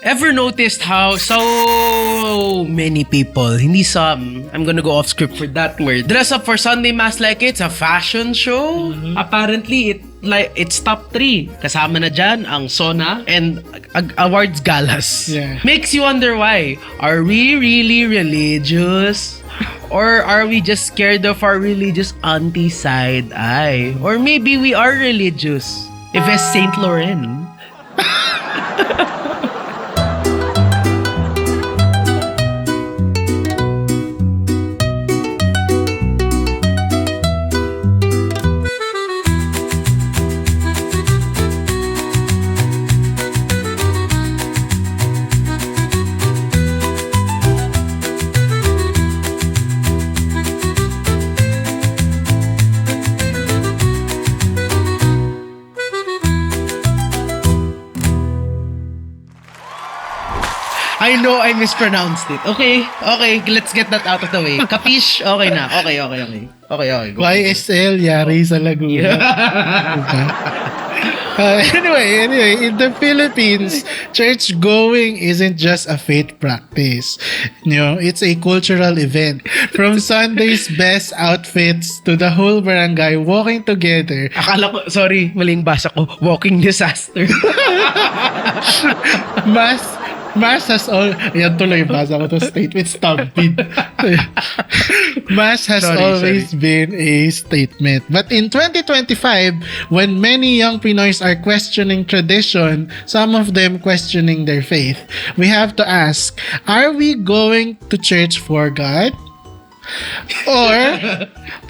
Ever noticed how so many people, hindi some, I'm gonna go off script for that word, dress up for Sunday Mass like it's a fashion show? Apparently, it's top 3. Kasama na dyan ang SONA and awards galas. Yeah. Makes you wonder why. Are we really religious? Or are we just scared of our religious auntie side eye? Or maybe we are religious. If it's Saint Laurent. I know I mispronounced it. Okay, let's get that out of the way. Capish? Okay na. Okay. Go. YSL, yari sa Laguna. Anyway, in the Philippines, church going isn't just a faith practice. It's a cultural event. From Sunday's best outfits to the whole barangay walking together. Akala ko, sorry, maling basa ko. Walking disaster. Mass has Yan tuloy, basa ko to statement. Stampede. Mass has always been a statement. But in 2025, when many young Pinoys are questioning tradition, some of them questioning their faith, we have to ask, are we going to church for God? Or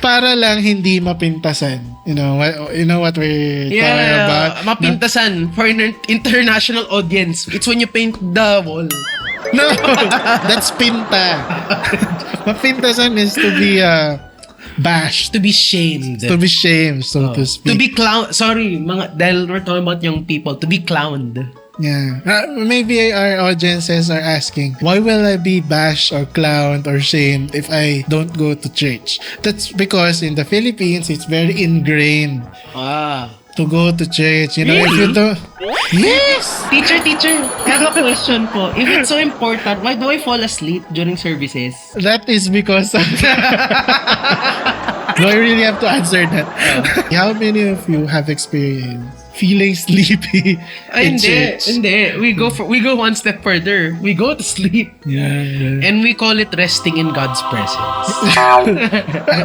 para lang hindi mapintasan? You know what we're talking about? Mapintasan for an international audience. It's when you paint the wall. No, that's pinta. Mapintasan is to be bashed. To be shamed. To be shamed, so to speak. To be clown. Sorry, dahil we're talking about young people. To be clowned. Yeah. Maybe our audiences are asking, why will I be bashed or clowned or shamed if I don't go to church? That's because in the Philippines, it's very ingrained to go to church. Really? If you don't... Yes! Teacher, I have a question po. If it's so important, why do I fall asleep during services? That is because... Do I really have to answer that? How many of you have experienced feeling sleepy in church? Hindi. We go one step further. We go to sleep. Yeah. And we call it resting in God's presence.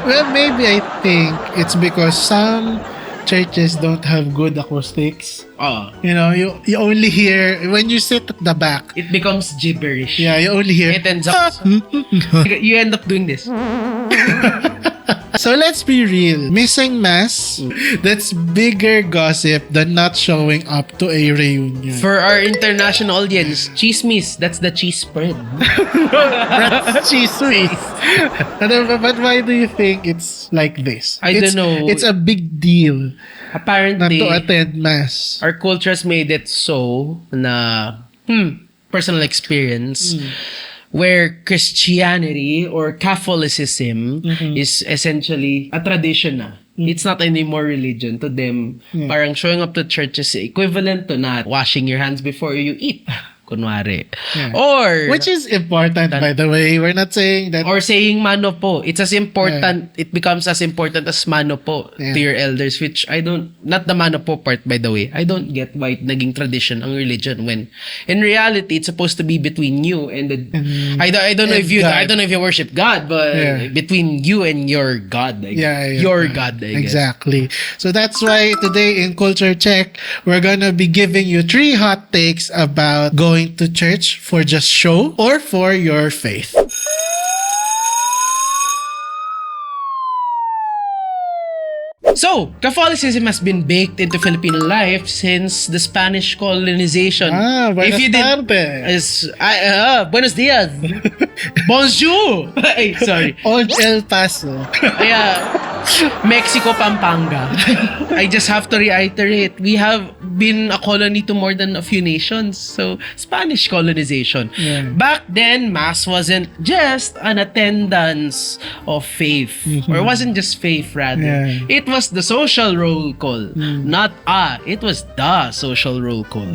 Well, maybe I think it's because some churches don't have good acoustics. You only hear when you sit at the back. It becomes gibberish. Yeah, you only hear. It ends up. You end up doing this. So let's be real. Missing mass, that's bigger gossip than not showing up to a reunion. For our international audience, chismis, that's the cheese spread. That's cheese. But why do you think it's like this? I don't know. It's a big deal. Apparently, not to attend mass. Our culture has made it so na personal experience. Where Christianity or Catholicism is essentially a tradition na. It's not anymore religion to them. Parang showing up to church is equivalent to not washing your hands before you eat. Kunwari. Or... Which is important, by the way. We're not saying that... Or saying mano po. It's as important, it becomes as important as mano po to your elders, which I don't... Not the mano po part, by the way. I don't get why naging tradition ang religion when in reality, it's supposed to be between you and the... I don't know if you worship God, but between you and your God, I guess. Your God, I guess. Exactly. So that's why today in Culture Check, we're gonna be giving you 3 hot takes about going to church for just show or for your faith. So, Catholicism has been baked into Filipino life since the Spanish colonization. Buenos buenos dias. Bonjour! Ay, sorry. Old El Paso. Mexico, Pampanga. I just have to reiterate, we have been a colony to more than a few nations. So, Spanish colonization. Yeah. Back then, Mass wasn't just an attendance of faith. Or wasn't just faith, rather. Yeah. It was the social roll call. Not it was the social roll call.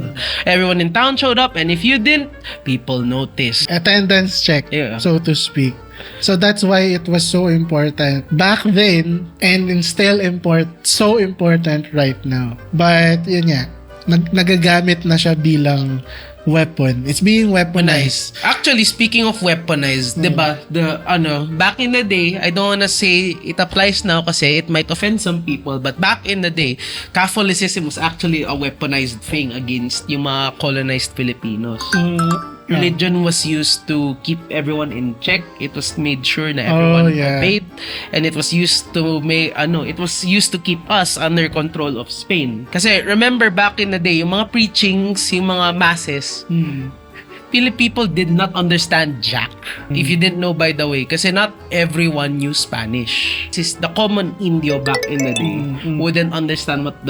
Everyone in town showed up, and if you didn't, people noticed. Attendance check, Yeah. so to speak. So that's why it was so important back then and it's still so important right now. But yun nga, nagagamit na siya bilang weapon. It's being weaponized. Actually, speaking of weaponized, diba, back in the day, I don't wanna say it applies now kasi it might offend some people, but back in the day, Catholicism was actually a weaponized thing against yung mga colonized Filipinos. Religion was used to keep everyone in check. It was made sure na everyone obeyed, and it was used to keep us under control of Spain. Kasi remember back in the day, yung mga preachings, yung mga masses, people did not understand jack. If you didn't know, by the way, kasi not everyone knew Spanish. Since the common Indio back in the day wouldn't understand what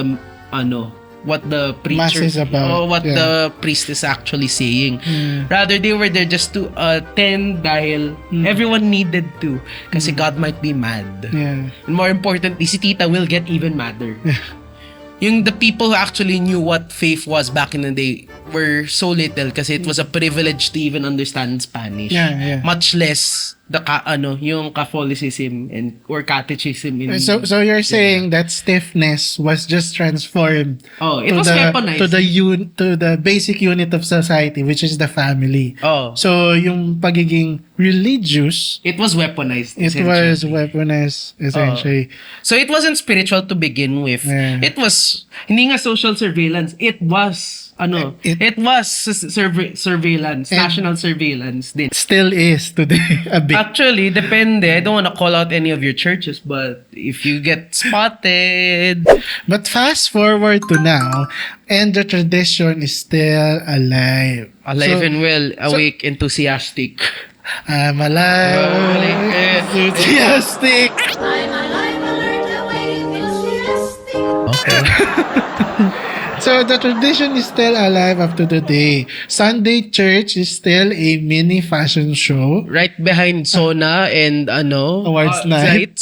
the preacher or what the priest is actually saying. Rather, they were there just to attend dahil everyone needed to kasi God might be mad. And more importantly, si Tita will get even madder. Yung the people who actually knew what faith was back in the day were so little kasi it was a privilege to even understand Spanish. Much less yung Catholicism or catechism. So you're saying that stiffness was just transformed it was weaponized to the basic unit of society, which is the family. So yung pagiging religious, it was weaponized. Essentially. So it wasn't spiritual to begin with. It was hindi nga social surveillance. It was surveillance, national surveillance din. Still is today a bit. Actually, depende. I don't want to call out any of your churches, but if you get spotted. But fast forward to now, and the tradition is still alive. Alive and well, awake, enthusiastic. I'm alive, enthusiastic. I'm alive, alert, awake, enthusiastic. Okay. So the tradition is still alive up to today. Sunday church is still a mini fashion show. Right behind Sona and Awards night.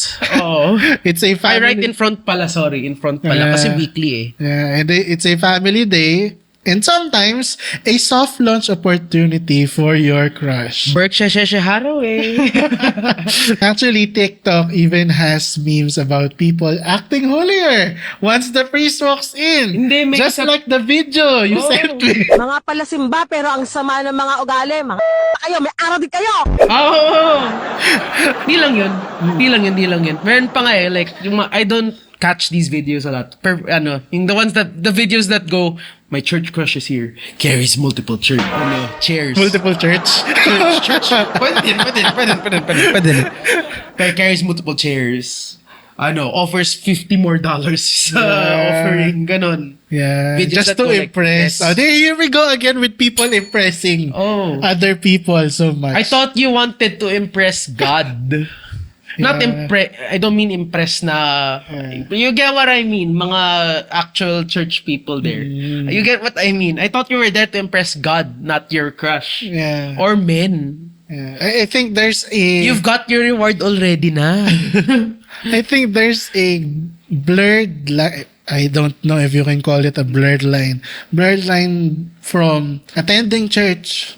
It's a family. Right in front pala, kasi weekly Yeah, and it's a family day. And sometimes, a soft launch opportunity for your crush. Berkshire Shesheharo Actually, TikTok even has memes about people acting holier once the priest walks in. Hindi, just like the video you sent me. Mga palasimba pero ang sama ng mga ugali. Mga kayo, may araw din kayo! Di lang yun. Meron pa nga like, I don't catch these videos a lot. Yung the videos that go, my church crush is here, carries multiple chairs. Multiple church? Church. Pwede. Carries multiple chairs. Offers $50 more sa offering. Ganon. Yeah. Videos just to impress. Here we go again with people impressing other people so much. I thought you wanted to impress God. Not I don't mean impress na you get what I mean, mga actual church people there. You get what I mean. I thought you were there to impress God, not your crush. Or men. I think there's You've got your reward already na. I think there's a blurred line. I don't know if you can call it a blurred line. Blurred line from attending church.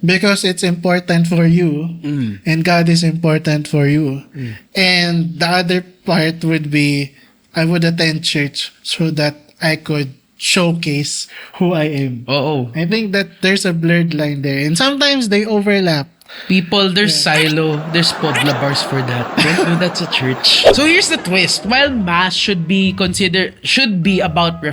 Because it's important for you and God is important for you. And the other part would be I would attend church so that I could showcase who I am. I think that there's a blurred line there. And sometimes they overlap. People, there's silo, there's podla bars for that. Don't do that sa church. So here's the twist. While Mass should be about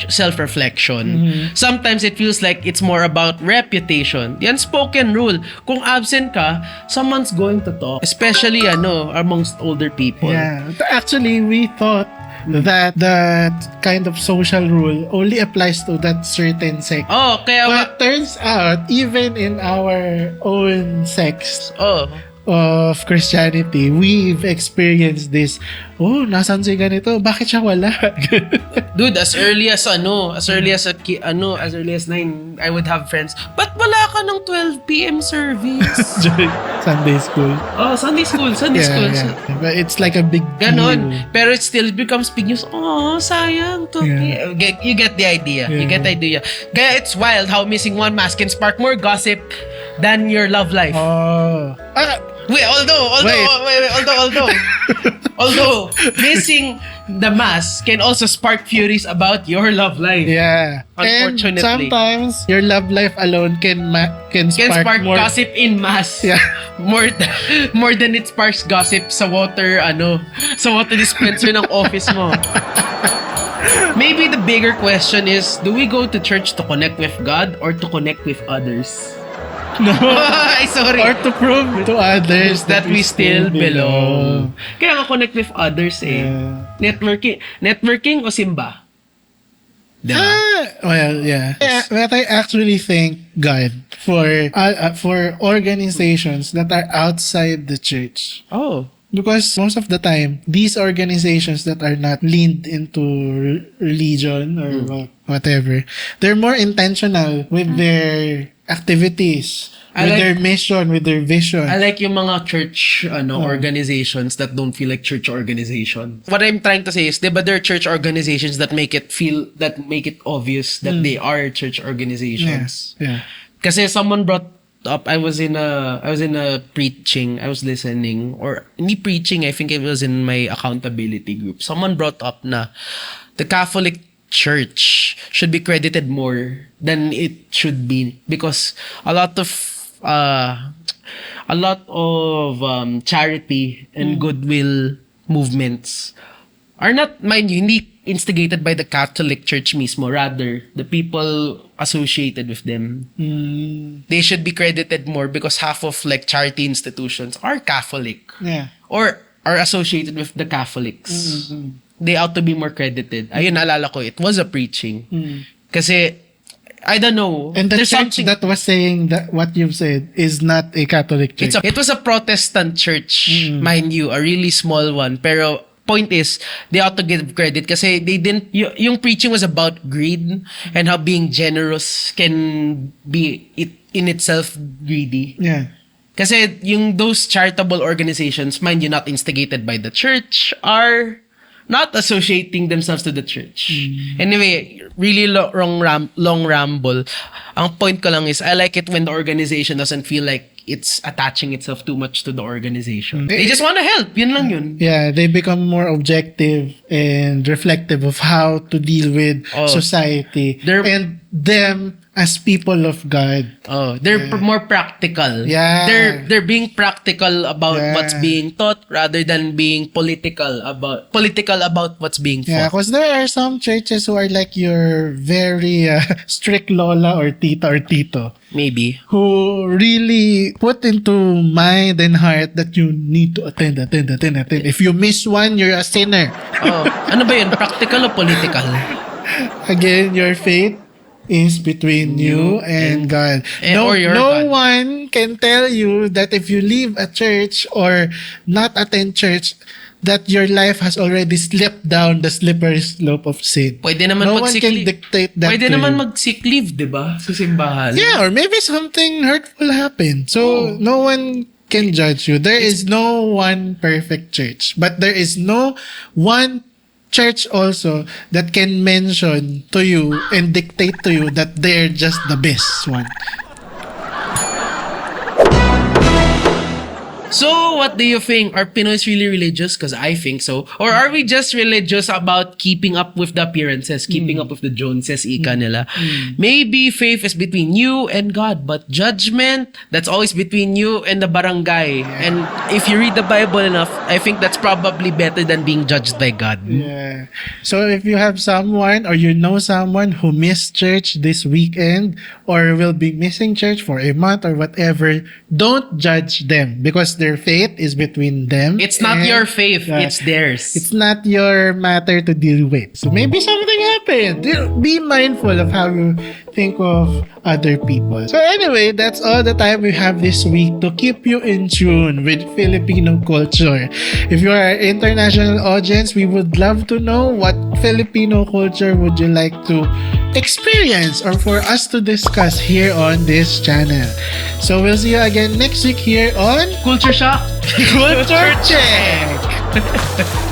self-reflection, sometimes it feels like it's more about reputation. The unspoken rule. Kung absent ka, someone's going to talk. Especially, amongst older people. Yeah. Actually, we thought that kind of social rule only applies to that certain sect. Kaya but turns out, even in our own sects, of Christianity, we've experienced this, nasan si ganito? Bakit siya wala? Dude, as early as 9, I would have friends. Ba't wala ka ng 12 p.m. service? Sunday school. Oh, Sunday school. Yeah. But it's like a big Ganon. deal. Pero it still becomes big news. Oh, sayang to. Yeah. You get the idea. You get the idea. Kaya it's wild how missing one mass can spark more gossip than your love life. Wait, although missing the mass can also spark furies about your love life. Yeah. Unfortunately. And sometimes your love life alone can spark more gossip in mass. Yeah. More than it sparks gossip sa water dispenser ng office mo. Maybe the bigger question is, do we go to church to connect with God or to connect with others? No. Ay, sorry. Or to prove to others that we still belong. Kaya nga connect with others Yeah. Networking o simba? Diba? Well, yeah. But I actually thank God for organizations that are outside the church. Oh. Because most of the time, these organizations that are not leaned into religion or whatever, they're more intentional with their activities, with their mission, with their vision. I like yung mga church organizations that don't feel like church organizations. What I'm trying to say is, diba there are church organizations that make it obvious that they are church organizations. Yeah. Kasi someone brought up, I was in a preaching, I was listening, or hindi preaching, I think it was in my accountability group. Someone brought up na the Catholic Church should be credited more than it should be because a lot of charity and goodwill movements are not, mind you, hindi instigated by the Catholic Church mismo, rather the people associated with them. They should be credited more because half of like charity institutions are Catholic. Yeah. Or are associated with the Catholics. They ought to be more credited. Ayun, naalala ko, it was a preaching. Kasi, I don't know. And the there's church something, that was saying that what you've said is not a Catholic church. it was a Protestant church, mind you, a really small one. Pero, point is, they ought to give credit kasi they didn't, yung preaching was about greed and how being generous can be in itself greedy. Yeah. Kasi yung those charitable organizations, mind you, not instigated by the church, are not associating themselves to the church. Anyway, really long ramble. Ang point ko lang is, I like it when the organization doesn't feel like it's attaching itself too much to the organization. They just want to help. Yun lang yun. Yeah, they become more objective and reflective of how to deal with society and them as people of God. They're more practical. Yeah. They're being practical about what's being taught rather than being political about what's being Yeah, taught. because there are some churches who are like your very strict lola or tita or tito Maybe. who really put into mind and heart that you need to attend. If you miss one, you're a sinner. Ano ba yun? Practical o political? Again, your faith is between you and God. Or your no God. one can tell you that if you leave a church or not attend church, that your life has already slipped down the slippery slope of sin. Pwede naman No one mag-sick can leave. dictate that Pwede to naman you. mag-sick leave, di ba? Sa simbahan. Yeah, or maybe something hurtful happened. So, no one can judge you. There is no one perfect church. But there is no one church also that can mention to you and dictate to you that they're just the best one. So, what do you think? Are Pinoys really religious? Because I think so. Or are we just religious about keeping up with the appearances, keeping up with the Joneses, ika nila? Maybe faith is between you and God, but judgment, that's always between you and the barangay. And if you read the Bible enough, I think that's probably better than being judged by God. Yeah. So if you have someone or you know someone who missed church this weekend or will be missing church for a month or whatever, don't judge them because their faith is between them. It's not and- your faith, Yeah. it's theirs. It's not your matter to deal with. So maybe something happened. open. Be mindful of how you think of other people. So anyway, that's all the time we have this week to keep you in tune with Filipino culture. If you are an international audience, we would love to know what Filipino culture would you like to experience or for us to discuss here on this channel. So we'll see you again next week here on Culture shock. Culture Check.